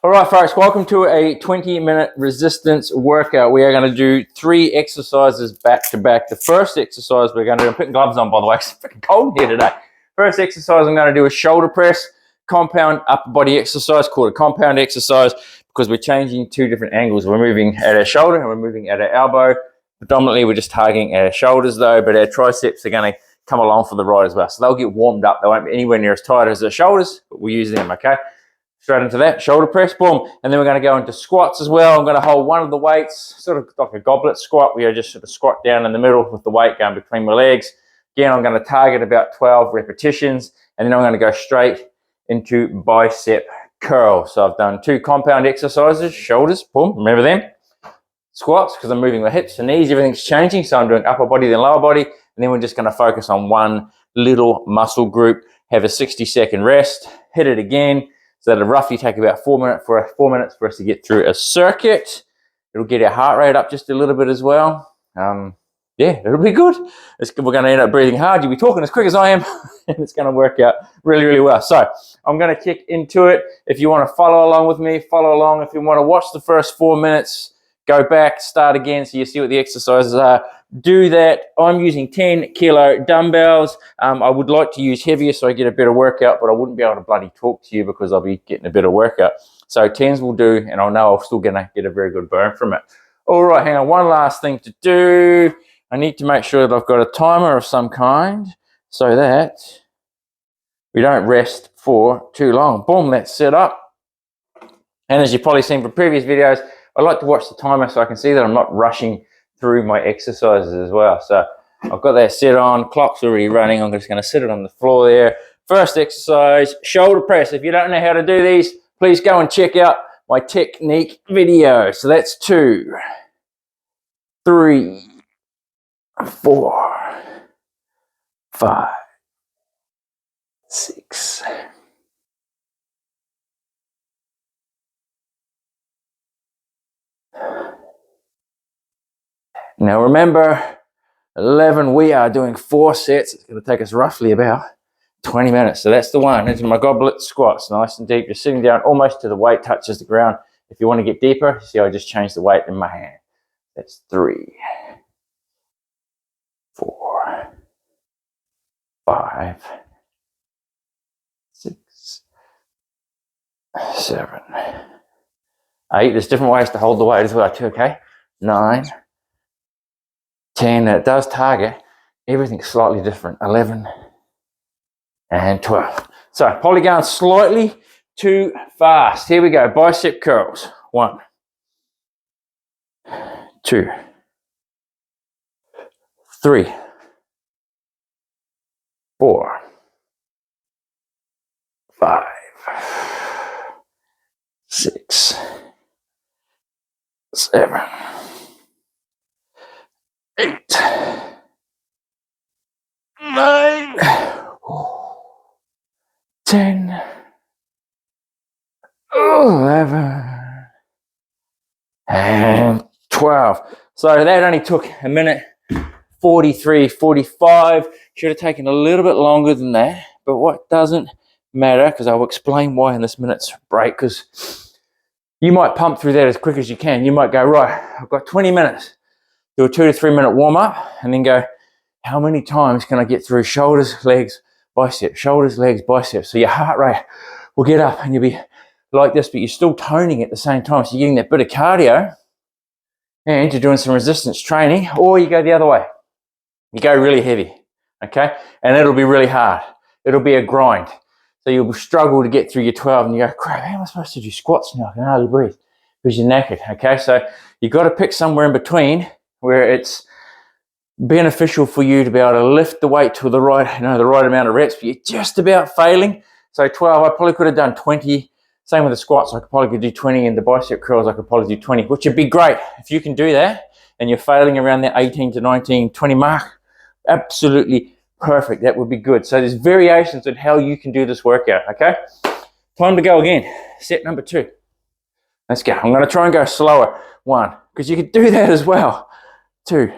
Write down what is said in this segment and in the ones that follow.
All right, folks, welcome to a 20-minute resistance workout. We are going to do 3 exercises back to back. The first exercise we're going to do, I'm putting gloves on, by the way, it's freaking cold here today. First exercise I'm going to do is shoulder press, compound upper body exercise, called a compound exercise, because we're changing 2 different angles. We're moving at our shoulder and we're moving at our elbow. Predominantly, we're just targeting our shoulders, though, but our triceps are going to come along for the ride as well. So they'll get warmed up. They won't be anywhere near as tight as the shoulders, but we'll use them, okay? Straight into that, shoulder press, boom. And then we're going to go into squats as well. I'm going to hold one of the weights, sort of like a goblet squat, where I just sort of squat down in the middle with the weight going between my legs. Again, I'm going to target about 12 repetitions, and then I'm going to go straight into bicep curl. So I've done 2 compound exercises, shoulders, boom, remember them. Squats, because I'm moving my hips and knees, everything's changing. So I'm doing upper body, then lower body, and then we're just going to focus on one little muscle group, have a 60-second rest, hit it again. So that'll roughly take about 4 minutes for us to get through a circuit. It'll get our heart rate up just a little bit as well. Yeah, it'll be good. We're going to end up breathing hard. You'll be talking as quick as I am, and it's going to work out really, really well. So I'm going to kick into it. If you want to follow along with me, follow along. If you want to watch the first 4 minutes, go back, start again so you see what the exercises are. Do that. I'm using 10 kilo dumbbells. I would like to use heavier so I get a better workout, but I wouldn't be able to bloody talk to you because I'll be getting a better workout. So 10s will do, and I know I'm still going to get a very good burn from it. All right, hang on. One last thing to do. I need to make sure that I've got a timer of some kind so that we don't rest for too long. Boom, that's set up. And as you've probably seen from previous videos, I like to watch the timer so I can see that I'm not rushing through my exercises as well. So I've got that set on, clock's already running. I'm just going to sit it on the floor there. First exercise, shoulder press. If you don't know how to do these, please go and check out my technique video. So that's 2, 3, 4, 5, 6. Now remember, 11, we are doing 4 sets. It's going to take us roughly about 20 minutes. So that's the one. Into my goblet squats, nice and deep. You're sitting down almost to the weight touches the ground. If you want to get deeper, see I just changed the weight in my hand. That's 3, 4, 5, 6, 7, 8. There's different ways to hold the weight as well too, okay? 9, 10, and it does target everything slightly different. 11 and 12. So probably going slightly too fast. Here we go. Bicep curls. 1, 2, 3, 4, 5, 6, 7, 8, 9, 10, 11, and 12. So that only took a minute 43, 45. Should have taken a little bit longer than that, but what doesn't matter, because I'll explain why in this minute's break, because you might pump through that as quick as you can. You might go, right, I've got 20 minutes. Do a 2 to 3 minute warm up, and then go, how many times can I get through shoulders, legs, biceps, shoulders, legs, biceps? So your heart rate will get up and you'll be like this, but you're still toning at the same time. So you're getting that bit of cardio and you're doing some resistance training, or you go the other way. You go really heavy, okay? And it'll be really hard. It'll be a grind. So you'll struggle to get through your 12 and you go, crap, how am I supposed to do squats now? I can hardly breathe because you're knackered, okay? So you've got to pick somewhere in between where it's beneficial for you to be able to lift the weight to the right, the right amount of reps, but you're just about failing. So 12, I probably could have done 20. Same with the squats, I could probably do 20, and the bicep curls, I could probably do 20, which would be great. If you can do that and you're failing around that 18 to 19, 20 mark, absolutely perfect. That would be good. So there's variations on how you can do this workout, okay? Time to go again. Set number 2. Let's go. I'm going to try and go slower. 1, because you could do that as well. 2,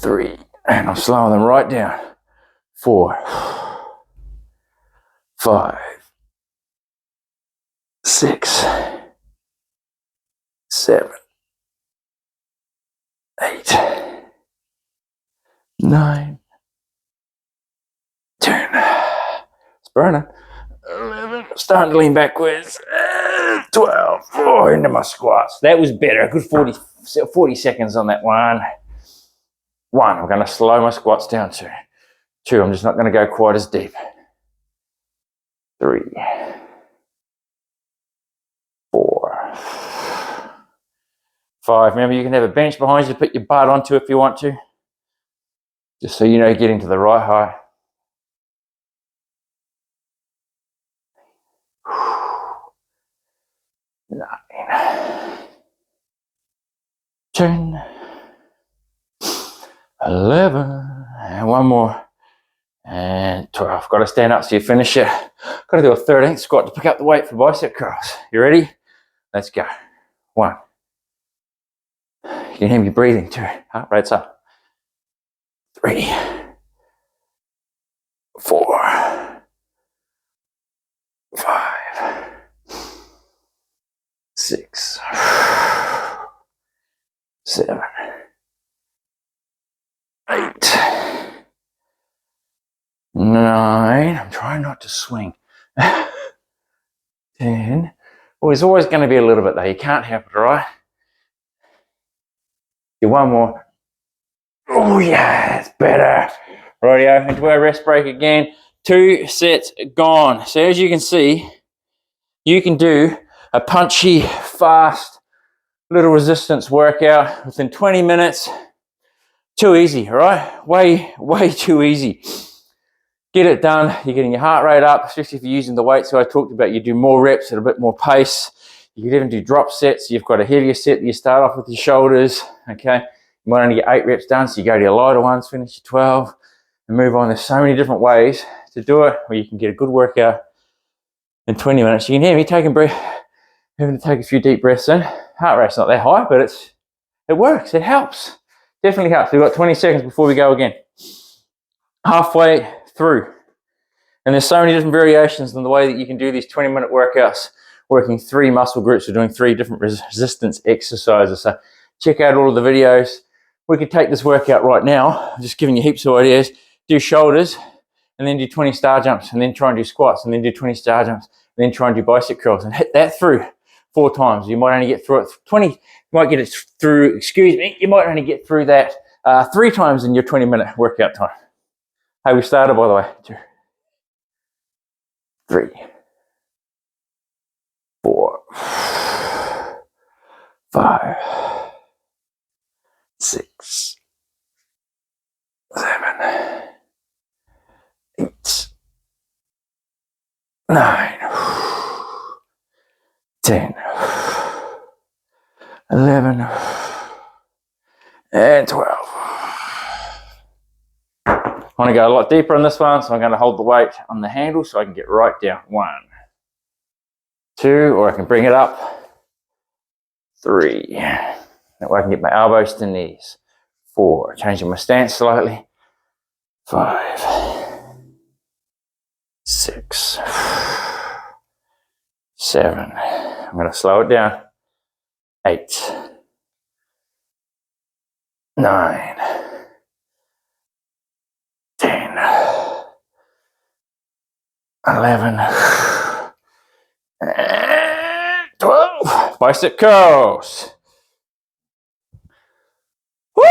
3, and I'm slowing them right down. 4, 5, 6, 7, 8, 9, 10. It's burning. 11. Starting to lean backwards. 12. Oh, into my squats. That was better. A good 40 seconds on that one. 1. I'm going to slow my squats down to 2. I'm just not going to go quite as deep. 3, 4, 5. Remember, you can have a bench behind you to put your butt onto if you want to. Just so you know, getting to the right height. 9, 10, 11, and 1 more, and 12. Got to stand up so you finish it. Got to do a 13th squat to pick up the weight for bicep curls. You ready? Let's go. 1. You can hear me breathing too. Heart rate's up. 3, 4, 5, 6, 7, 8, 9. I'm trying not to swing. 10. Well, there's always going to be a little bit there. You can't help it, all right? Do 1 more. Oh, yeah, it's better. Rightio, into our rest break again. 2 sets gone. So as you can see, you can do a punchy, fast, little resistance workout within 20 minutes. Too easy, all right? Way too easy. Get it done. You're getting your heart rate up, especially if you're using the weights that I talked about. You do more reps at a bit more pace. You could even do drop sets. You've got a heavier set that you start off with your shoulders, okay? You might only get 8 reps done, so you go to your lighter ones, finish your 12, and move on. There's so many different ways to do it where you can get a good workout in 20 minutes. You can hear me taking breath, having to take a few deep breaths in. Heart rate's not that high, but it works. It helps. Definitely helps. We've got 20 seconds before we go again. Halfway through. And there's so many different variations in the way that you can do these 20-minute workouts, working 3 muscle groups or doing 3 different resistance exercises. So check out all of the videos. We could take this workout right now. I'm just giving you heaps of ideas. Do shoulders, and then do 20 star jumps, and then try and do squats, and then do 20 star jumps, and then try and do bicep curls, and hit that through 4 times. You might only get through it 20. You might get it through, you might only get through that 3 times in your 20-minute workout time. Hey, we started, by the way. 2, 3, 4, 5, 6, 7, 8, 9, 10, 11, and 12. I want to go a lot deeper on this one, so I'm going to hold the weight on the handle so I can get right down. 1, 2, or I can bring it up. 3. That way I can get my elbows to knees. 4, changing my stance slightly. 5, 6, 7. I'm going to slow it down. 8, 9, 10, 11, and 12. Bicep curls. Woo!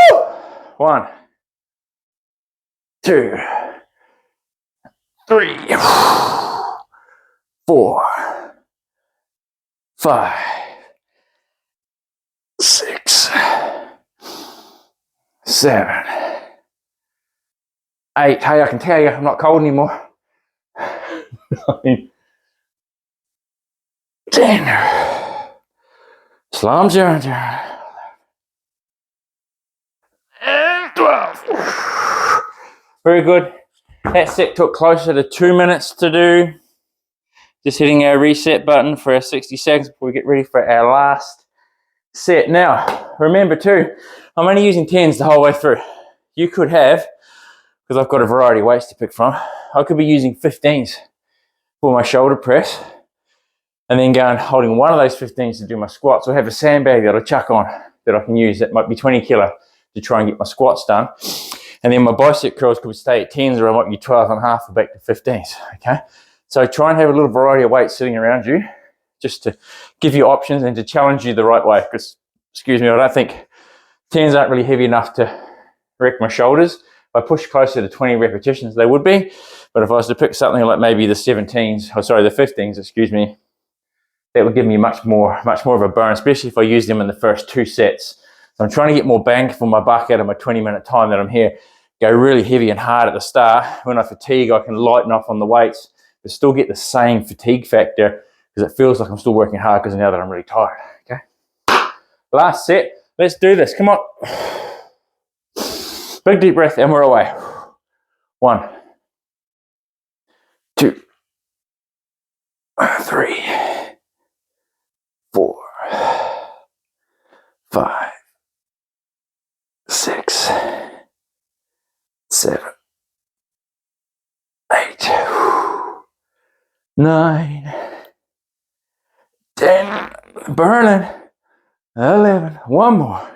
1, 2, 3, 4, 5, 6, 7, 8. Hey, I can tell you, I'm not cold anymore. 9, 10. Slow them down. And 12. Very good. That set took closer to 2 minutes to do. Just hitting our reset button for our 60 seconds before we get ready for our last set. Now, remember too, I'm only using 10s the whole way through. You could have, because I've got a variety of weights to pick from, I could be using 15s for my shoulder press. and then go and holding one of those 15s to do my squats, or have a sandbag that I chuck on that I can use that might be 20 kilo to try and get my squats done. And then my bicep curls could stay at 10s, or I might be 12 and a half or back to 15s, okay? So try and have a little variety of weights sitting around you just to give you options and to challenge you the right way. Because, excuse me, I don't think 10s aren't really heavy enough to wreck my shoulders. If I push closer to 20 repetitions, they would be. But if I was to pick something like maybe the 17s, or sorry, the 15s, excuse me, that would give me much more of a burn, especially if I use them in the first 2 sets. So I'm trying to get more bang for my buck out of my 20-minute time that I'm here. Go really heavy and hard at the start. When I fatigue, I can lighten off on the weights, but still get the same fatigue factor because it feels like I'm still working hard because now that I'm really tired, okay? Last set, let's do this, come on. Big deep breath and we're away. 1, 2, 3, 4, 5, 6, 7, 8, 9, 10, burning, 11, one more,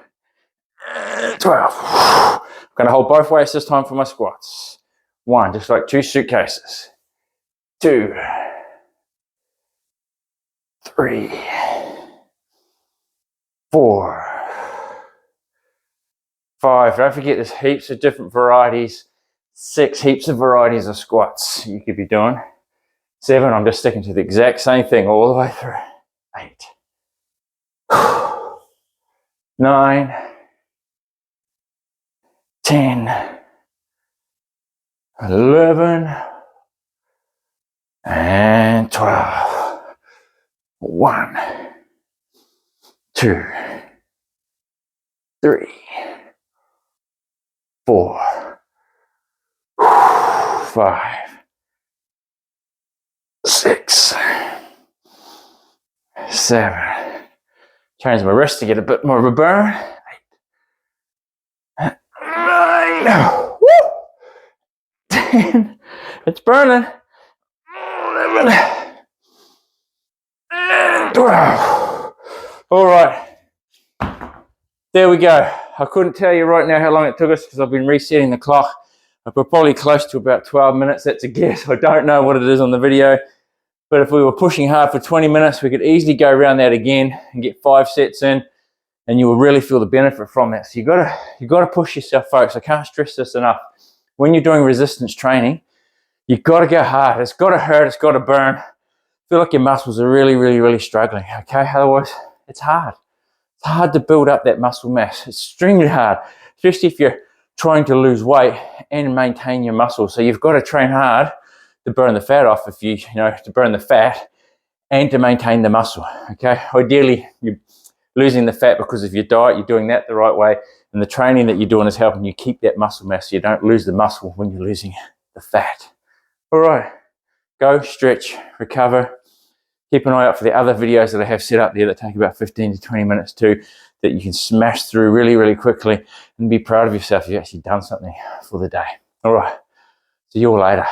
12. I'm gonna hold both weights this time for my squats. 1, just like 2 suitcases. 2, 3, 4, 5. Don't forget there's heaps of different varieties. 6, heaps of varieties of squats you could be doing. 7, I'm just sticking to the exact same thing all the way through. 8, 9, 10, 11, and 12. 1, 2, 3, 4, 5, 6, 7. Change my wrist to get a bit more of a burn. 8, 9, 10. It's burning. 11, and 12. All right. There we go. I couldn't tell you right now how long it took us because I've been resetting the clock. We're probably close to about 12 minutes. That's a guess. I don't know what it is on the video. But if we were pushing hard for 20 minutes, we could easily go around that again and get 5 sets in, and you will really feel the benefit from that. So you gotta push yourself, folks. I can't stress this enough. When you're doing resistance training, you've got to go hard. It's got to hurt. It's got to burn. Feel like your muscles are really, really, really struggling, okay? Otherwise, it's hard. It's hard to build up that muscle mass. It's extremely hard, especially if you're trying to lose weight and maintain your muscle. So you've got to train hard to burn the fat off, to burn the fat and to maintain the muscle, okay? Ideally, you're losing the fat because of your diet. You're doing that the right way, and the training that you're doing is helping you keep that muscle mass so you don't lose the muscle when you're losing the fat. All right, go, stretch, recover. Keep an eye out for the other videos that I have set up there that take about 15 to 20 minutes too, that you can smash through really, really quickly and be proud of yourself. You've actually done something for the day. All right, see you all later.